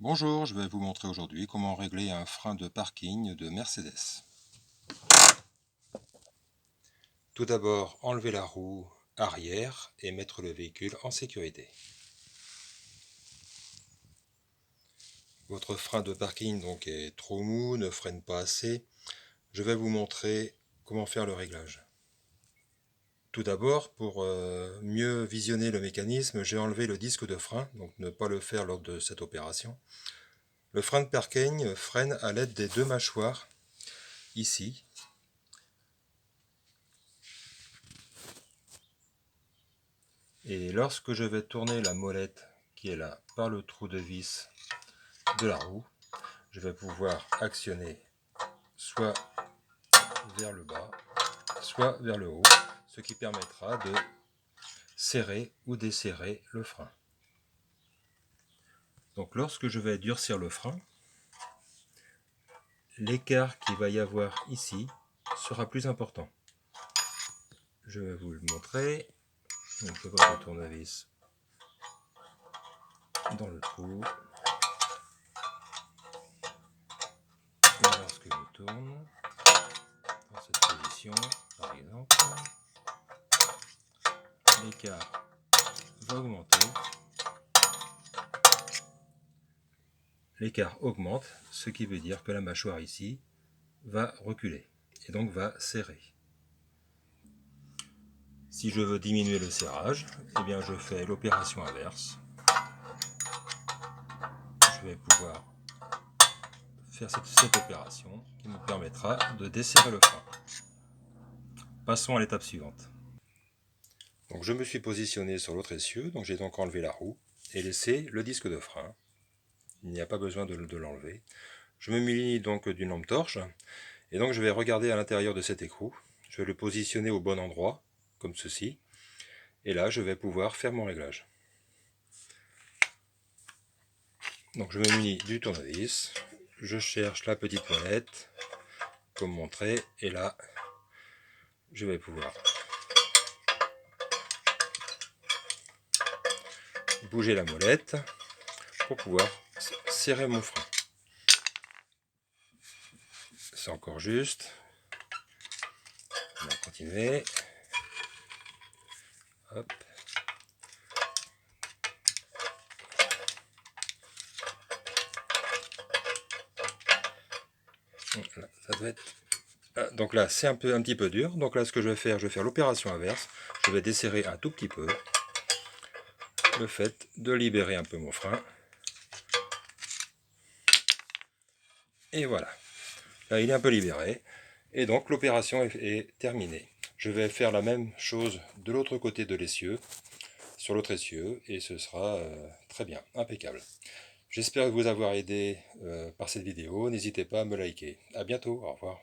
Bonjour, je vais vous montrer aujourd'hui comment régler un frein de parking de Mercedes. Tout d'abord, enlever la roue arrière et mettre le véhicule en sécurité. Votre frein de parking donc est trop mou, ne freine pas assez. Je vais vous montrer comment faire le réglage. Tout d'abord, pour mieux visionner le mécanisme, j'ai enlevé le disque de frein, donc ne pas le faire lors de cette opération. Le frein de parking freine à l'aide des deux mâchoires, ici. Et lorsque je vais tourner la molette qui est là par le trou de vis de la roue, je vais pouvoir actionner soit vers le bas, soit vers le haut, ce qui permettra de serrer ou desserrer le frein. Donc lorsque je vais durcir le frein, l'écart qu'il va y avoir ici sera plus important. Je vais vous le montrer. Donc je vois le tournevis dans le trou. Et lorsque je tourne dans cette position, par exemple, l'écart va augmenter. L'écart augmente, ce qui veut dire que la mâchoire ici va reculer et donc va serrer. Si je veux diminuer le serrage, eh bien je fais l'opération inverse. Je vais pouvoir faire cette opération qui me permettra de desserrer le frein. Passons à l'étape suivante. Donc je me suis positionné sur l'autre essieu, donc j'ai donc enlevé la roue et laissé le disque de frein. Il n'y a pas besoin de l'enlever. Je me munis donc d'une lampe torche et donc je vais regarder à l'intérieur de cet écrou. Je vais le positionner au bon endroit, comme ceci. Et là, je vais pouvoir faire mon réglage. Donc je me munis du tournevis. Je cherche la petite molette, comme montré. Et là, je vais pouvoir bouger la molette pour pouvoir serrer mon frein. C'est encore juste. On va continuer. Hop. Là, ça doit être... Donc là, c'est un petit peu dur. Donc là, ce que je vais faire l'opération inverse. Je vais desserrer un tout petit peu. Le fait de libérer un peu mon frein. Et voilà. Là, il est un peu libéré. Et donc, l'opération est terminée. Je vais faire la même chose de l'autre côté de l'essieu, sur l'autre essieu, et ce sera très bien, impeccable. J'espère vous avoir aidé par cette vidéo. N'hésitez pas à me liker. À bientôt, au revoir.